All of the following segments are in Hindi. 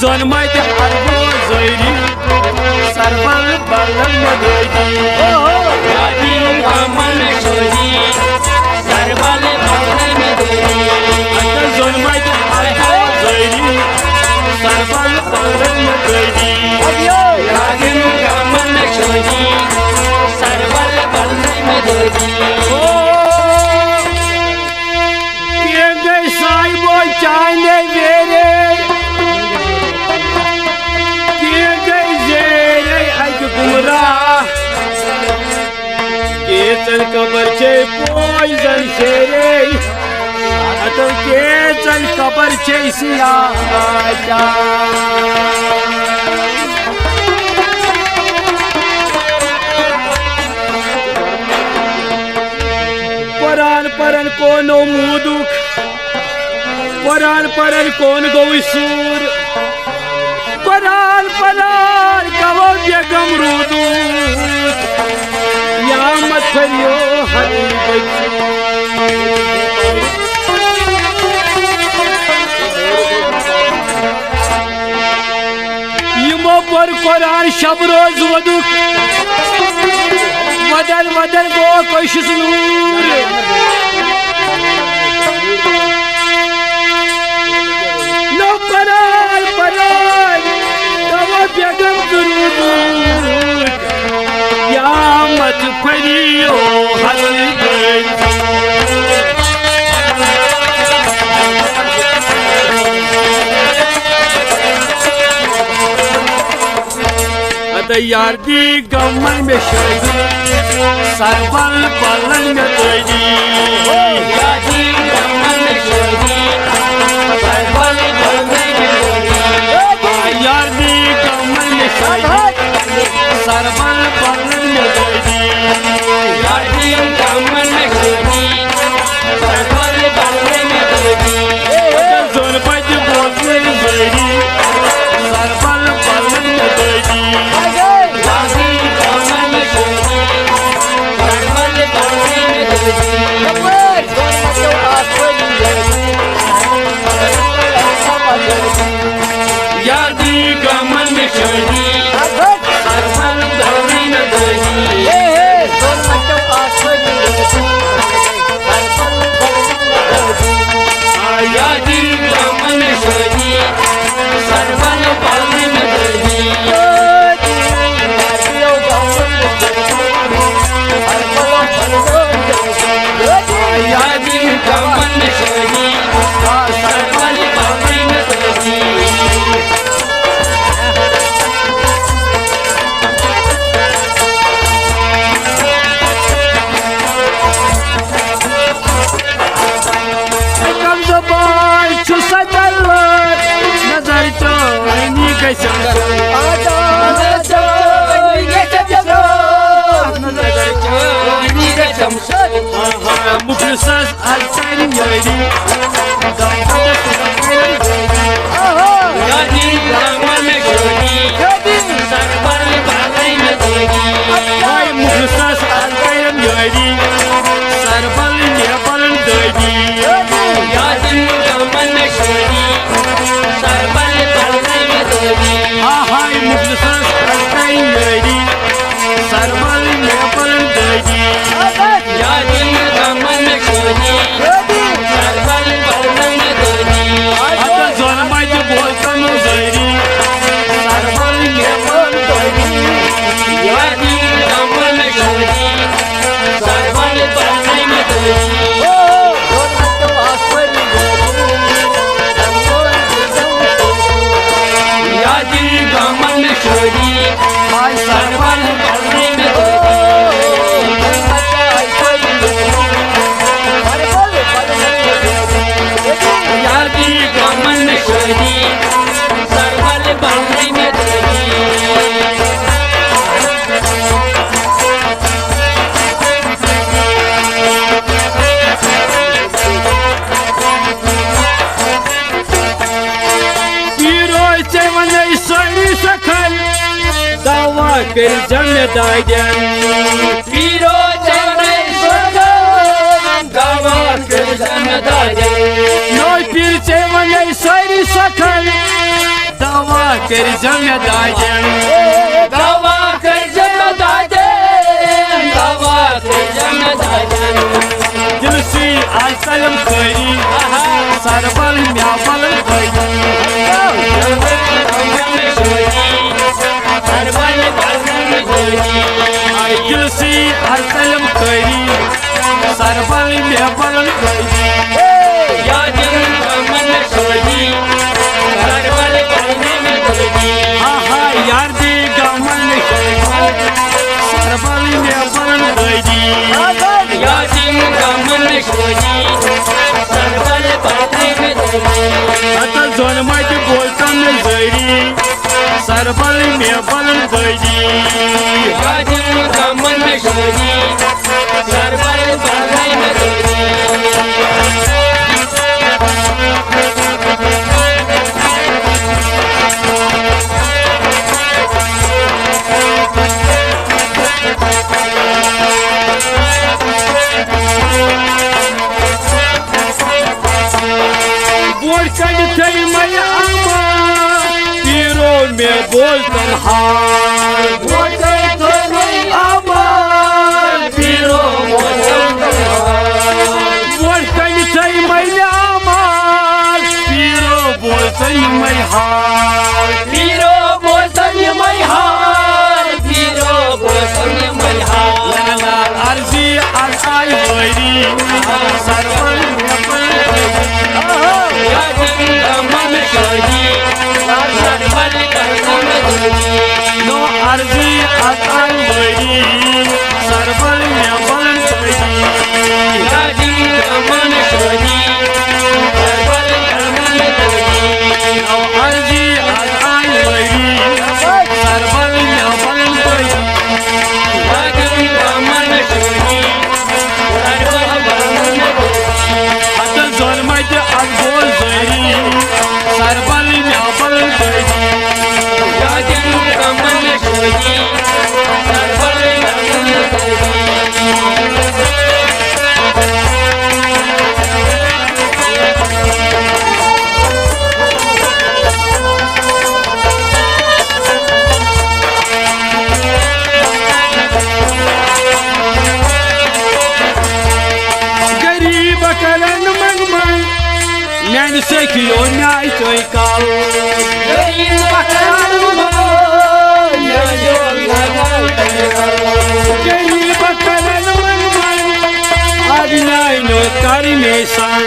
जन्मायत हरबो जैरी सरबल बलन मदई यादी कामन छोरी सरबल बलन मदई जन्मायत हरबो जैरी सरबल बलन मदई यादी कामन छोरी सरबल बलन मदई ये गई साइबो चाने वेरे चल कबर चे पॉइजन शेरे अतो के चल कबर चे सिया आजा परान परन कोनो मुदुक परान परन कोन गोविसूर परान परान कवो बेगम रुदू यामत करियो हरी बच्ची यमो पर कुरान शब रोज वदुक वदन वदन गो कोशिश नूर नो परान परान कवो बेगम दुरूद यामत फरियो हरी अत यार दी गमन में शरी सरबल बलन में तोई यादी कामन छोरी सरबल बलन मदई यार दी गमन में शरी सरबल बलन में तोई यादी कामन छोरी सरबल बलन मदई जोन पज बोलने जरी सरबल बलन में तोई यादी कामन छोरी सरबल बलन मदई यादी कामन छोरी सरबल बलन मदई यादी कामन छोरी सरबल बलन मदई यादी कामन छोरी सरबल बलन मदई कम जबान छु सजल नजर तो नी कैसे मुखलसस अलसैन यरी यादी कामन छोरी सरबल बलन मदई हाय मुखलसस अलसैन यरी सरबल ने बलन दई यादी कामन छोरी सरबल बलन मदई हाय मुखलसस अलसैन यरी सरबल ने बलन दई यादी कामन छोरी सरबल बलन मदई अत जन्माय बोलतन जरी सरबल ने बलन दई यादी कामन छोरी सरबल बलन मदई यादी कामन छोरी सरबल बलन मदई यादी कामन छोरी सरबल बलन मदई पीरो चवन सरी सखल दावा कर जन्मदायन पीरो चवनै सोखो दावा कर जन्मदायन नो पीर चवन सरी सखल दावा कर जमे दाजन गवा कर जम दाजन गवा कर जम दाजन दिलसी आसलम खरी सरबल म्याबल खरी दिलसी आसलम खरी सरबल म्याबल खरी या दिन मन सोजी सरबल करने में दोजी आहा यार दी गमन सरबल म्याबल खरी या दिन मन सोजी सरबल करने में दोजी आता जोनमाच बोलतान जरी सरबल म्याबल खरी या दिन मन सोजी सरबल करने में दोजी बोल कड थई मैं आमा पीरो में बोलतन हार बोलते तो नहीं आमा पीरो बोल कड थई मैं आमा पीरो बोलतन मैं हार पीरो बोलतन मैं हार पीरो बोलतन मैं हार लाला अर्जी आसाई होरी सरबल या दिन मन सोजी सरबल करने में दोजी नो अर्जी आसाई होरी सरबल में बलन होरी या दिन मन सोजी सरबल करने में दोजी नो अर्जी आसाई होरी सरबल में बलन होरी या दिन मन सोजी सरबल करने में दोजी आता जोनमाचे आज बोल होरी सरबल में बलन होरी या दिन मन सोजी सरबल करने में दोजी गरीब कलन मन मन मैंने से कियो न्याय चोई काल गरीब बकरान गरीब कलन मन मन आज न्याय नो करी में सान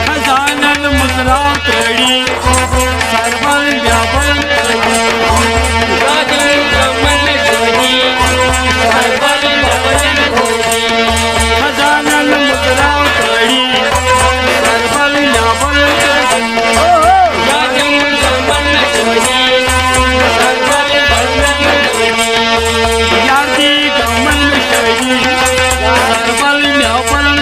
खजानन मुद्रा तड़ी सरबल व्यापन खजानन मुद्रा तड़ी सरबल व्यापन यादी गमन शरी सरबल व्यापन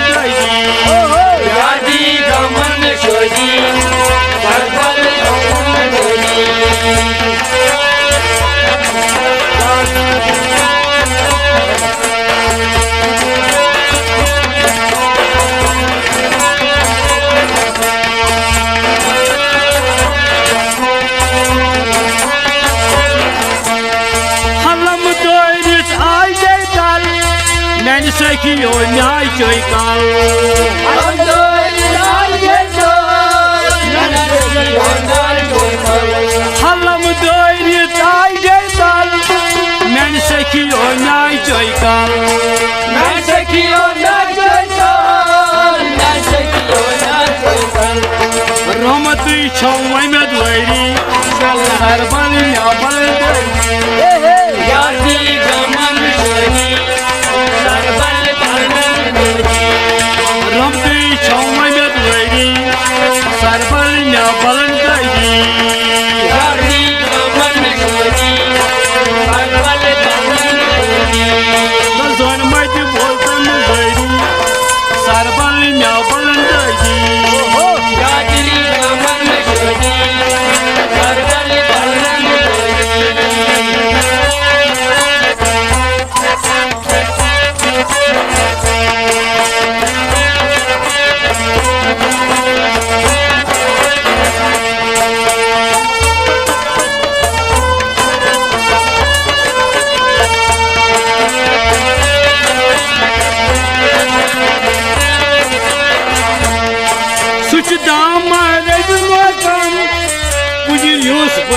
हलम दोरिस आई दे दल मैंने से कियो न्याय चोई काल हलम दोरिस आई दे दल मैंने से कियो न्याय चोई काल रहमत छौई में द्वैरी सरबल व्यापन रमती छौई में द्वैरी सरबल व्यापन जोन मत बोलतन द्वैरी सरबल व्यापन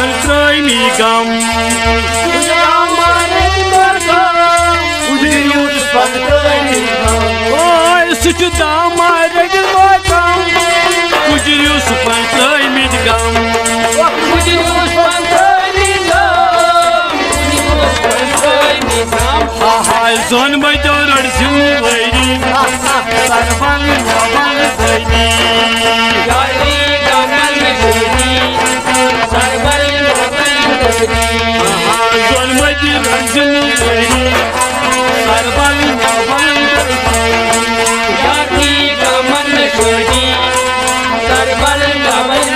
पन त्रय मी गम उदयूस पंतनी ओय सुच दामा रगल गम उजयूस पन त्रय मी गम उदयूस पंतनी उदयूस पंतनी हाय जोन बजो रडसिम वैरी सरबल नबल दैनी गाड़ी गमन जोड़ी सरबल जोन बजो रडसिम वैरी सरबल नबल गाड़ी गमन जोड़ी सरबल गमन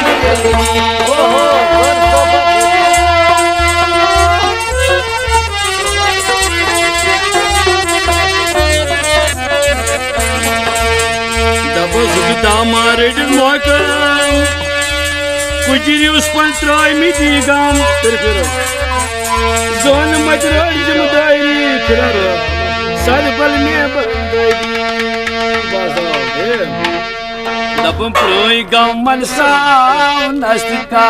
दामारड मोकम कुजरियुस पन त्रय मी गम जोन मजरड जिमदारी फिर सरबल में बंदगी दबम प्रोय गम मनसा नस्तिका